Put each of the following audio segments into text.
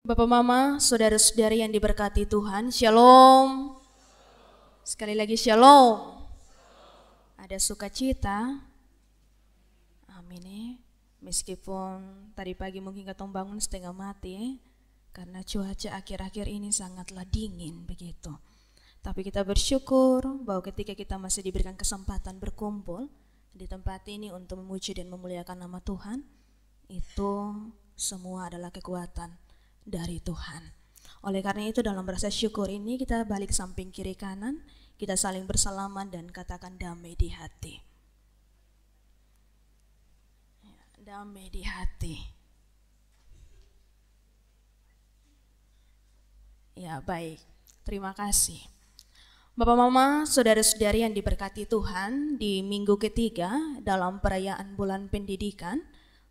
Bapak Mama, saudara-saudari yang diberkati Tuhan, Shalom. Sekali lagi Shalom. Ada sukacita. Amin ya. Meskipun tadi pagi mungkin ketong bangun setengah mati ya, karena cuaca akhir-akhir ini sangatlah dingin begitu. Tapi kita bersyukur bahwa ketika kita masih diberikan kesempatan berkumpul di tempat ini untuk memuji dan memuliakan nama Tuhan, itu semua adalah kekuatan dari Tuhan. Oleh karena itu dalam rasa syukur ini kita balik samping kiri kanan, kita saling bersalaman dan katakan damai di hati. Damai di hati. Ya baik, terima kasih. Bapak Mama, saudara-saudari yang diberkati Tuhan, di minggu ketiga dalam perayaan bulan pendidikan,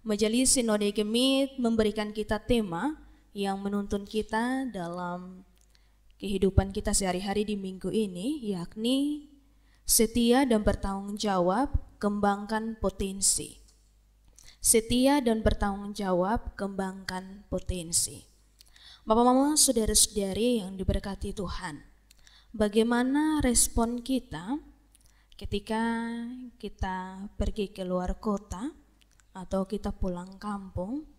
Majelis Sinode Gemit memberikan kita tema yang menuntun kita dalam kehidupan kita sehari-hari di minggu ini, yakni setia dan bertanggung jawab, kembangkan potensi. Setia dan bertanggung jawab, kembangkan potensi. Bapak Mama, saudara-saudari yang diberkati Tuhan, bagaimana respon kita ketika kita pergi ke luar kota atau kita pulang kampung,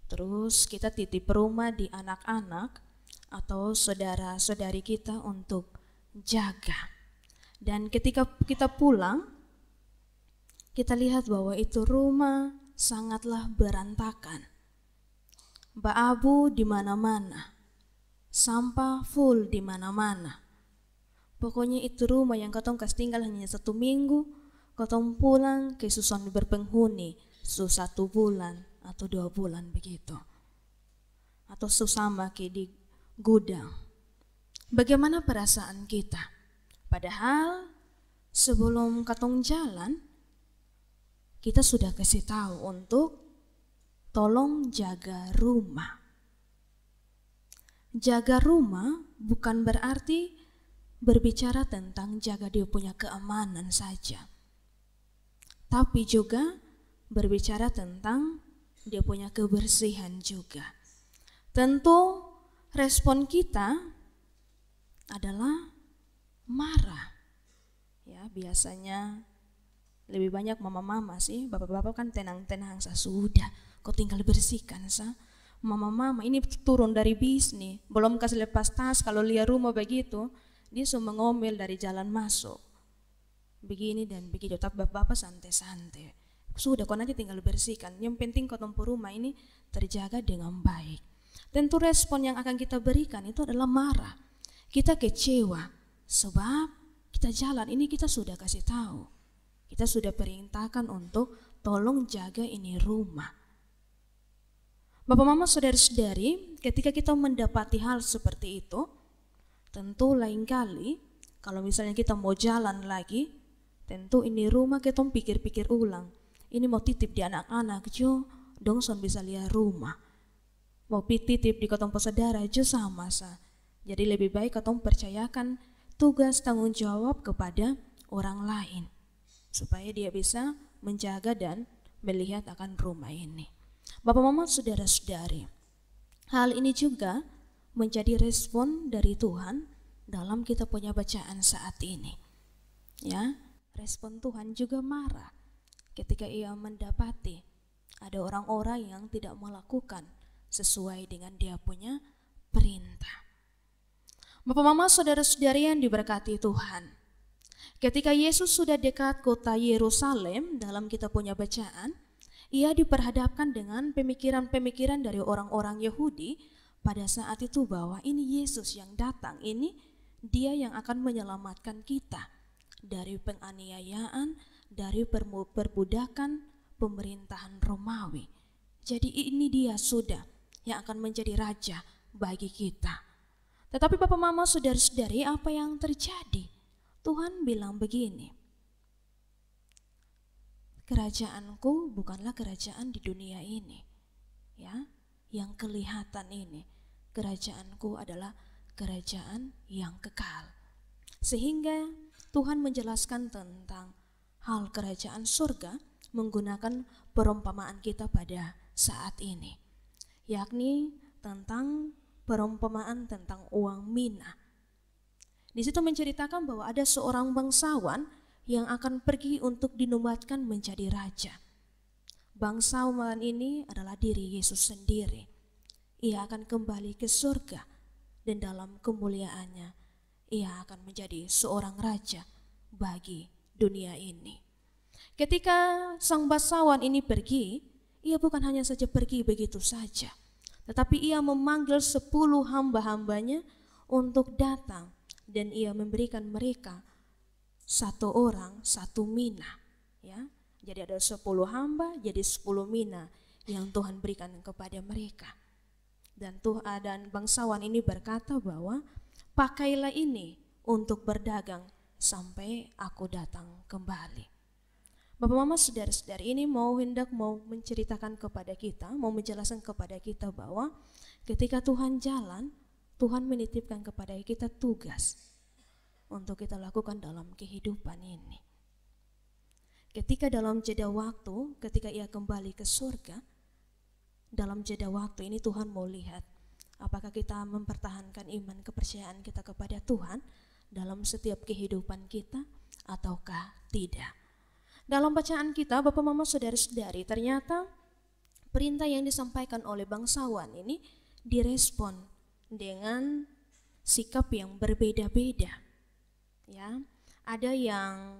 terus kita titip rumah di anak-anak atau saudara-saudari kita untuk jaga. Dan ketika kita pulang, kita lihat bahwa itu rumah sangatlah berantakan. Baabu di mana-mana, sampah full di mana-mana. Pokoknya itu rumah yang katong kas tinggal hanya 1 minggu, katong pulang ke susun berpenghuni 1 bulan atau 2 bulan begitu, atau susama ke di gudang. Bagaimana perasaan kita? Padahal sebelum katong jalan, kita sudah kasih tahu untuk tolong jaga rumah. Jaga rumah bukan berarti berbicara tentang jaga dia punya keamanan saja, tapi juga berbicara tentang dia punya kebersihan juga. Tentu respon kita adalah marah. Ya, biasanya lebih banyak mama-mama sih, bapak-bapak kan tenang-tenang sah, sudah kau tinggal bersihkan sah. Mama-mama ini turun dari bis nih, belum kasih lepas tas, kalau lihat rumah begitu, dia semua ngomel dari jalan masuk. Begini dan begitu, tapi bapak-bapak santai-santai. Sudah kau nanti tinggal bersihkan, yang penting kau tempuh rumah ini terjaga dengan baik. Tentu respon yang akan kita berikan itu adalah marah. Kita kecewa, sebab kita jalan ini kita sudah kasih tahu. Kita sudah perintahkan untuk tolong jaga ini rumah. Bapak Mama, saudara-saudari, ketika kita mendapati hal seperti itu, tentu lain kali kalau misalnya kita mau jalan lagi, tentu ini rumah kita pikir-pikir ulang. Ini mau titip di anak-anak, jo, dong son bisa lihat rumah. Mau titip di ketong saudara, jo sama sa. Jadi lebih baik ketong percayakan tugas tanggung jawab kepada orang lain, supaya dia bisa menjaga dan melihat akan rumah ini. Bapak Mama, saudara-saudari, hal ini juga menjadi respon dari Tuhan dalam kita punya bacaan saat ini. Ya, respon Tuhan juga marah ketika ia mendapati ada orang-orang yang tidak melakukan sesuai dengan dia punya perintah. Bapak Mama, saudara-saudari yang diberkati Tuhan, ketika Yesus sudah dekat kota Yerusalem dalam kita punya bacaan, ia diperhadapkan dengan pemikiran-pemikiran dari orang-orang Yahudi pada saat itu bahwa ini Yesus yang datang, ini dia yang akan menyelamatkan kita dari penganiayaan, dari perbudakan pemerintahan Romawi. Jadi ini dia sudah yang akan menjadi raja bagi kita. Tetapi Bapak Mama, saudara-saudari, apa yang terjadi? Tuhan bilang begini, kerajaanku bukanlah kerajaan di dunia ini, ya, yang kelihatan ini. Kerajaanku adalah kerajaan yang kekal. Sehingga Tuhan menjelaskan tentang hal kerajaan surga menggunakan perumpamaan kita pada saat ini, yakni tentang perumpamaan tentang uang mina. Di situ menceritakan bahwa ada seorang bangsawan yang akan pergi untuk dinobatkan menjadi raja. Bangsawan ini adalah diri Yesus sendiri. Ia akan kembali ke surga dan dalam kemuliaannya ia akan menjadi seorang raja bagi dunia ini. Ketika sang bangsawan ini pergi, ia bukan hanya saja pergi begitu saja, tetapi ia memanggil 10 hamba-hambanya untuk datang dan ia memberikan mereka 1 orang 1 mina, ya. Jadi ada 10 hamba, jadi 10 mina yang Tuhan berikan kepada mereka. Dan bangsawan ini berkata bahwa pakailah ini untuk berdagang sampai aku datang kembali. Bapak Mama, saudara-saudari, ini mau menceritakan kepada kita, mau menjelaskan kepada kita bahwa ketika Tuhan jalan, Tuhan menitipkan kepada kita tugas untuk kita lakukan dalam kehidupan ini. Ketika dalam jeda waktu, ketika ia kembali ke surga, dalam jeda waktu ini Tuhan mau lihat apakah kita mempertahankan iman kepercayaan kita kepada Tuhan dalam setiap kehidupan kita ataukah tidak. Dalam bacaan kita, Bapak Mama Saudara-saudari, ternyata perintah yang disampaikan oleh bangsawan ini direspon dengan sikap yang berbeda-beda. Ya, ada yang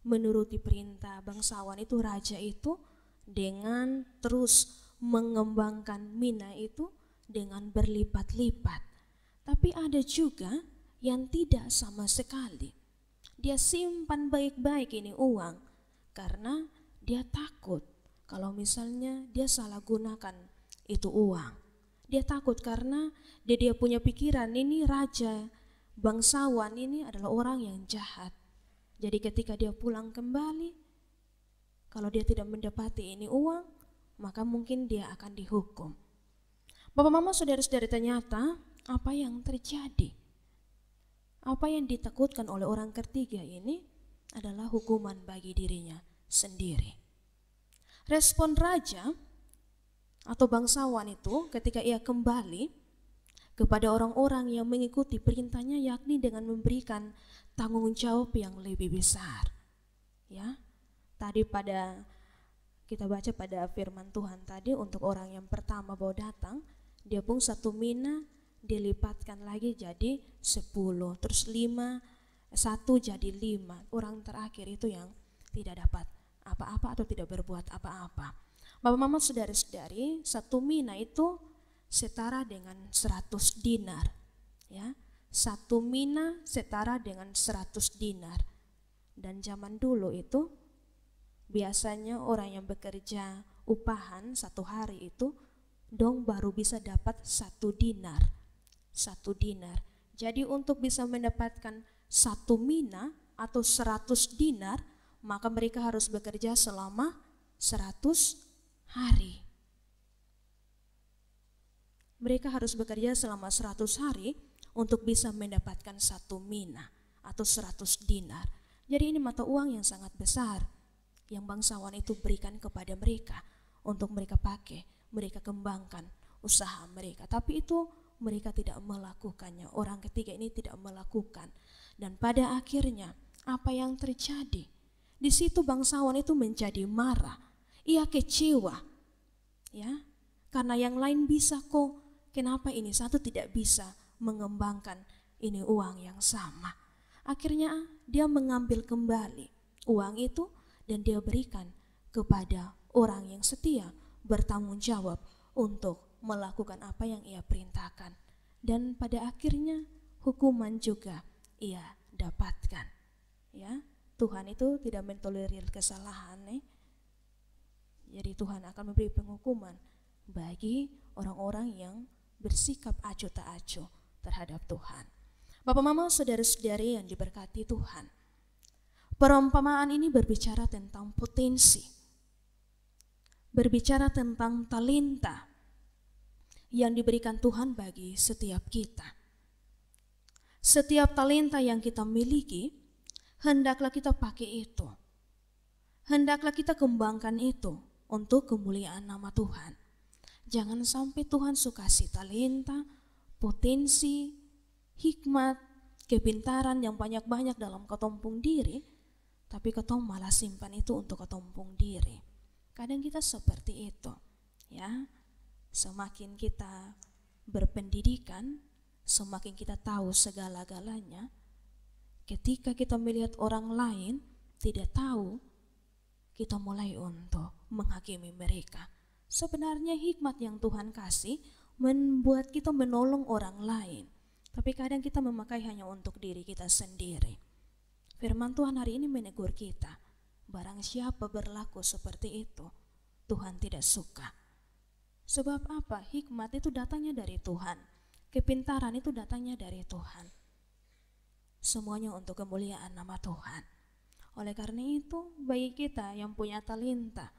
menuruti perintah bangsawan itu, raja itu, dengan terus mengembangkan mina itu dengan berlipat-lipat. Tapi ada juga yang tidak sama sekali. Dia simpan baik-baik ini uang karena dia takut kalau misalnya dia salah gunakan itu uang. Dia takut karena dia punya pikiran ini raja bangsawan ini adalah orang yang jahat. Jadi ketika dia pulang kembali, kalau dia tidak mendapati ini uang, maka mungkin dia akan dihukum. Bapak Mama Saudara-saudari, ternyata apa yang terjadi? Apa yang ditakutkan oleh orang ketiga ini adalah hukuman bagi dirinya sendiri. Respon raja atau bangsawan itu ketika ia kembali kepada orang-orang yang mengikuti perintahnya, yakni dengan memberikan tanggung jawab yang lebih besar. Ya, tadi kita baca pada firman Tuhan tadi, untuk orang yang pertama baru datang, dia pun 1 mina dilipatkan lagi jadi 10, terus 5, 1 jadi 5. Orang terakhir itu yang tidak dapat apa-apa atau tidak berbuat apa-apa. Bapak Mama Saudara-saudari, 1 mina itu setara dengan 100 dinar, ya. 1 mina setara dengan 100 dinar. Dan zaman dulu itu biasanya orang yang bekerja upahan 1 hari itu dong baru bisa dapat 1 dinar. 1 dinar. Jadi untuk bisa mendapatkan 1 mina atau 100 dinar, maka mereka harus bekerja selama 100 hari. Mereka harus bekerja selama 100 hari untuk bisa mendapatkan 1 mina atau 100 dinar. Jadi ini mata uang yang sangat besar yang bangsawan itu berikan kepada mereka untuk mereka pakai, mereka kembangkan usaha mereka. Tapi itu mereka tidak melakukannya. Orang ketiga ini tidak melakukan. Dan pada akhirnya apa yang terjadi? Di situ bangsawan itu menjadi marah. Ia kecewa. Ya, karena yang lain bisa kok, kenapa ini satu tidak bisa mengembangkan ini uang yang sama. Akhirnya dia mengambil kembali uang itu dan dia berikan kepada orang yang setia, bertanggung jawab untuk melakukan apa yang ia perintahkan. Dan pada akhirnya hukuman juga ia dapatkan. Ya, Tuhan itu tidak mentolerir kesalahan. Jadi Tuhan akan memberi penghukuman bagi orang-orang yang bersikap acuh tak acuh terhadap Tuhan. Bapak Mama Saudara-saudari yang diberkati Tuhan, perumpamaan ini berbicara tentang potensi, berbicara tentang talenta yang diberikan Tuhan bagi setiap kita. Setiap talenta yang kita miliki, hendaklah kita pakai itu. Hendaklah kita kembangkan itu untuk kemuliaan nama Tuhan. Jangan sampai Tuhan suka kasih talenta, potensi, hikmat, kepintaran yang banyak-banyak dalam ketumpung diri, tapi ketong malah simpan itu untuk ketumpung diri. Kadang kita seperti itu, ya. Semakin kita berpendidikan, semakin kita tahu segala-galanya. Ketika kita melihat orang lain tidak tahu, kita mulai untuk menghakimi mereka. Sebenarnya hikmat yang Tuhan kasih membuat kita menolong orang lain, tapi kadang kita memakai hanya untuk diri kita sendiri. Firman Tuhan hari ini menegur kita, barang siapa berlaku seperti itu, Tuhan tidak suka. Sebab apa? Hikmat itu datangnya dari Tuhan, kepintaran itu datangnya dari Tuhan. Semuanya untuk kemuliaan nama Tuhan. Oleh karena itu, bagi kita yang punya talenta,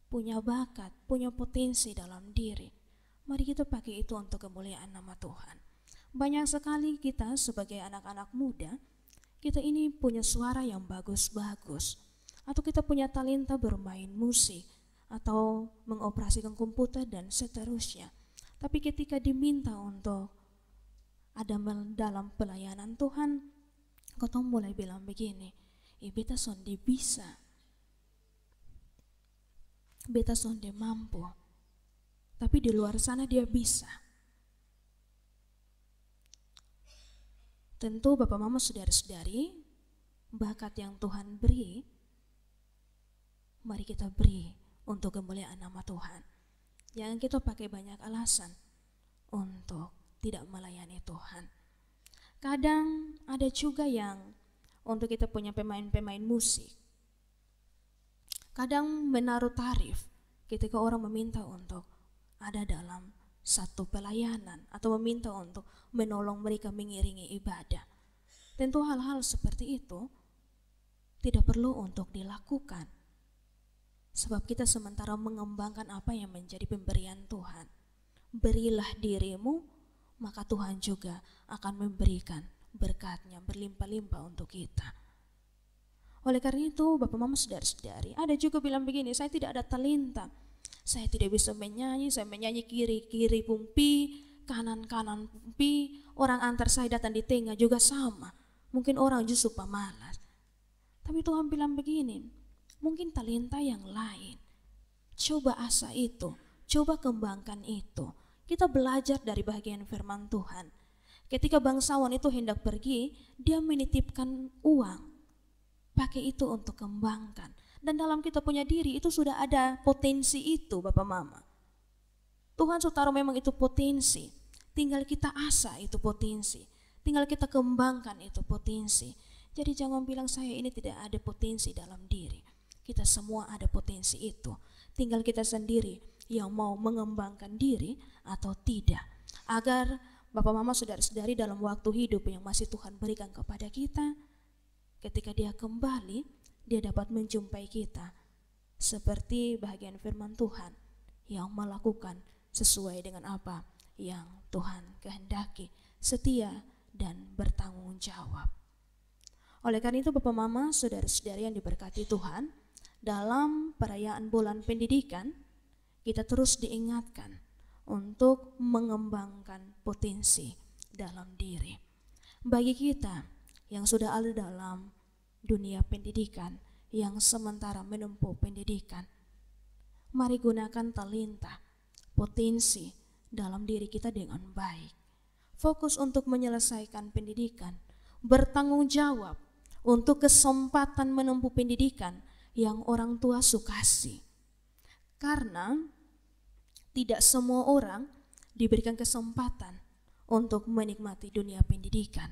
punya bakat, punya potensi dalam diri, mari kita pakai itu untuk kemuliaan nama Tuhan. Banyak sekali kita sebagai anak-anak muda, kita ini punya suara yang bagus-bagus, atau kita punya talenta bermain musik, atau mengoperasikan komputer dan seterusnya. Tapi ketika diminta untuk ada dalam pelayanan Tuhan, kau mulai bilang begini, beta sonde bisa, beta sonde mampu, tapi di luar sana dia bisa. Tentu Bapak Mama saudara-saudari, bakat yang Tuhan beri, mari kita beri untuk kemuliaan nama Tuhan. Jangan kita pakai banyak alasan untuk tidak melayani Tuhan. Kadang ada juga yang untuk kita punya pemain-pemain musik, kadang menaruh tarif ketika orang meminta untuk ada dalam satu pelayanan atau meminta untuk menolong mereka mengiringi ibadah. Tentu hal-hal seperti itu tidak perlu untuk dilakukan, sebab kita sementara mengembangkan apa yang menjadi pemberian Tuhan. Berilah dirimu, maka Tuhan juga akan memberikan berkatnya berlimpah-limpah untuk kita. Oleh karena itu, Bapak Mama saudara-saudari, ada juga bilang begini, saya tidak ada talenta, saya tidak bisa menyanyi, saya menyanyi kiri-kiri pumpi, kanan-kanan pumpi, orang antar saya datang di tengah juga sama, mungkin orang justru pemalas. Tapi Tuhan bilang begini, mungkin talenta yang lain, coba asah itu, coba kembangkan itu. Kita belajar dari bagian firman Tuhan. Ketika bangsawan itu hendak pergi, dia menitipkan uang, pakai itu untuk kembangkan. Dan dalam kita punya diri itu sudah ada potensi itu, Bapak Mama. Tuhan sudah taruh memang itu potensi, tinggal kita asah itu potensi, tinggal kita kembangkan itu potensi. Jadi jangan bilang saya ini tidak ada potensi dalam diri. Kita semua ada potensi itu, tinggal kita sendiri yang mau mengembangkan diri atau tidak. Agar Bapak Mama saudara-saudari dalam waktu hidup yang masih Tuhan berikan kepada kita, ketika dia kembali, dia dapat menjumpai kita seperti bagian firman Tuhan yang melakukan sesuai dengan apa yang Tuhan kehendaki, setia dan bertanggung jawab. Oleh karena itu Bapak Mama saudara-saudari yang diberkati Tuhan, dalam perayaan bulan pendidikan kita terus diingatkan untuk mengembangkan potensi dalam diri. Bagi kita yang sudah ada dalam dunia pendidikan, yang sementara menempuh pendidikan, mari gunakan talenta, potensi dalam diri kita dengan baik. Fokus untuk menyelesaikan pendidikan, bertanggung jawab untuk kesempatan menempuh pendidikan yang orang tua sukasi. Karena tidak semua orang diberikan kesempatan untuk menikmati dunia pendidikan,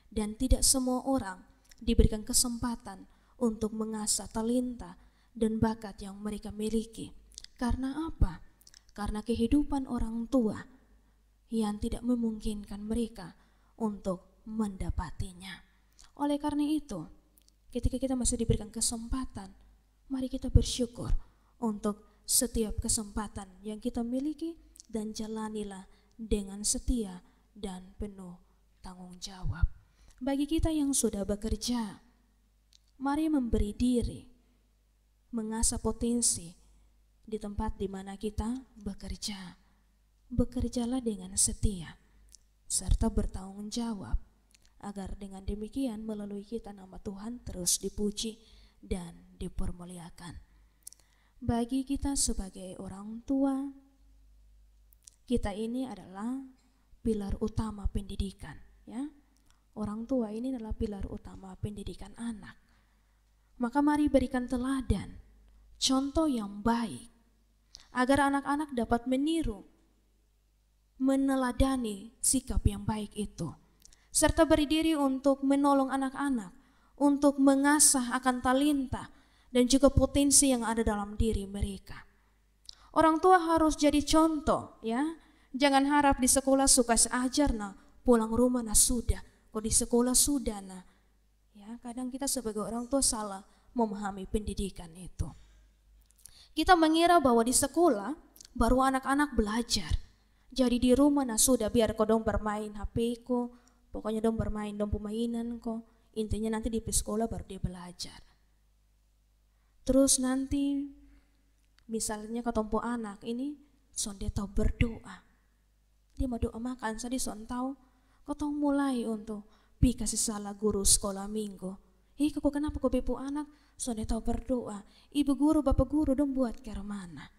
dan tidak semua orang diberikan kesempatan untuk mengasah talenta dan bakat yang mereka miliki. Karena apa? Karena kehidupan orang tua yang tidak memungkinkan mereka untuk mendapatinya. Oleh karena itu, ketika kita masih diberikan kesempatan, mari kita bersyukur untuk setiap kesempatan yang kita miliki dan jalanilah dengan setia dan penuh tanggung jawab. Bagi kita yang sudah bekerja, mari memberi diri, mengasah potensi di tempat di mana kita bekerja. Bekerjalah dengan setia, serta bertanggung jawab, agar dengan demikian melalui kita nama Tuhan terus dipuji dan dipermuliakan. Bagi kita sebagai orang tua, kita ini adalah pilar utama pendidikan, ya. Orang tua ini adalah pilar utama pendidikan anak. Maka mari berikan teladan, contoh yang baik, agar anak-anak dapat meniru, meneladani sikap yang baik itu, serta berdiri untuk menolong anak-anak, untuk mengasah akan talenta dan juga potensi yang ada dalam diri mereka. Orang tua harus jadi contoh, ya. Jangan harap di sekolah suka seajar, nah pulang rumah nah sudah, kok di sekolah sudah nah. Ya, kadang kita sebagai orang tua salah memahami pendidikan itu. Kita mengira bahwa di sekolah baru anak-anak belajar. Jadi di rumah nah sudah, biar kau dong bermain HP ko, pokoknya dong bermain dong permainan ko. Intinya nanti di sekolah baru dia belajar. Terus nanti misalnya ketompo anak ini sonde tahu berdoa. Dia mau doa makan, saya son tahu kau mulai untuk pi kasih salah guru sekolah minggu. Kok kenapa kau bepu anak sonde tahu berdoa? Ibu guru, bapak guru dong buat ke mana?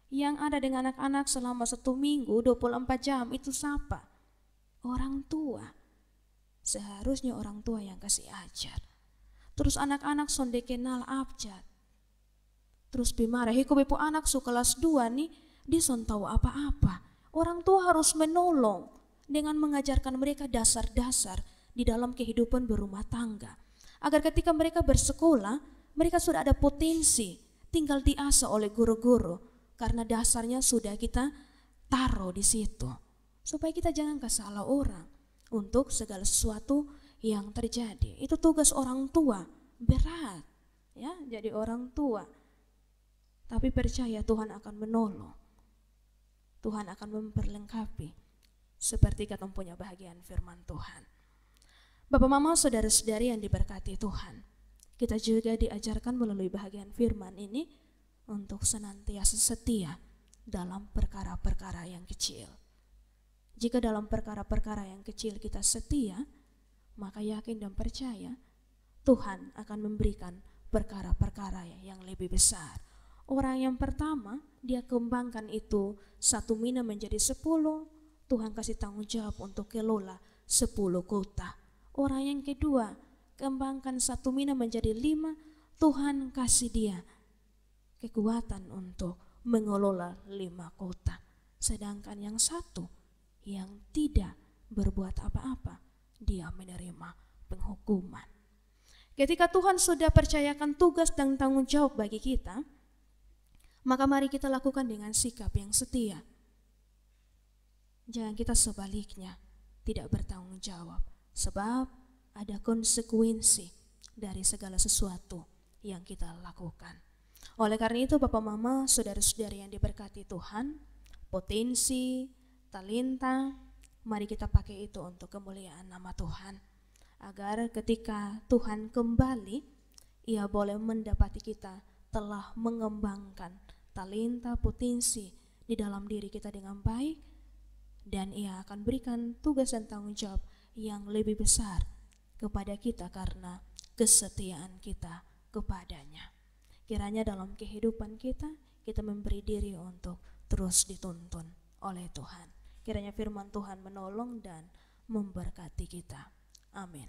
Yang ada dengan anak-anak selama 1 minggu 24 jam itu siapa? Orang tua. Seharusnya orang tua yang kasih ajar. Terus anak-anak sonde kenal abjad. Terus bimarah, kok bepu anak su kelas 2 nih, dia son tahu apa-apa. Orang tua harus menolong dengan mengajarkan mereka dasar-dasar di dalam kehidupan berumah tangga. Agar ketika mereka bersekolah, mereka sudah ada potensi, tinggal diasah oleh guru-guru. Karena dasarnya sudah kita taruh di situ. Supaya kita jangan salah orang untuk segala sesuatu yang terjadi. Itu tugas orang tua, berat, ya, jadi orang tua. Tapi percaya Tuhan akan menolong. Tuhan akan memperlengkapi seperti kata punya bahagian firman Tuhan. Bapak, mama, saudara-saudari yang diberkati Tuhan, kita juga diajarkan melalui bahagian firman ini untuk senantiasa setia dalam perkara-perkara yang kecil. Jika dalam perkara-perkara yang kecil kita setia, maka yakin dan percaya Tuhan akan memberikan perkara-perkara yang lebih besar. Orang yang pertama, dia kembangkan itu 1 mina menjadi 10, Tuhan kasih tanggung jawab untuk kelola 10 kota. Orang yang kedua, kembangkan 1 mina menjadi 5, Tuhan kasih dia kekuatan untuk mengelola 5 kota. Sedangkan yang satu, yang tidak berbuat apa-apa, dia menerima penghukuman. Ketika Tuhan sudah percayakan tugas dan tanggung jawab bagi kita, maka mari kita lakukan dengan sikap yang setia. Jangan kita sebaliknya tidak bertanggung jawab, sebab ada konsekuensi dari segala sesuatu yang kita lakukan. Oleh karena itu, Bapak, Mama, saudara-saudari yang diberkati Tuhan, potensi, talenta, mari kita pakai itu untuk kemuliaan nama Tuhan. Agar ketika Tuhan kembali, Ia boleh mendapati kita telah mengembangkan talenta, potensi di dalam diri kita dengan baik, dan Ia akan berikan tugas dan tanggung jawab yang lebih besar kepada kita karena kesetiaan kita kepadanya. Kiranya dalam kehidupan kita memberi diri untuk terus dituntun oleh Tuhan. Kiranya firman Tuhan menolong dan memberkati kita. Amin.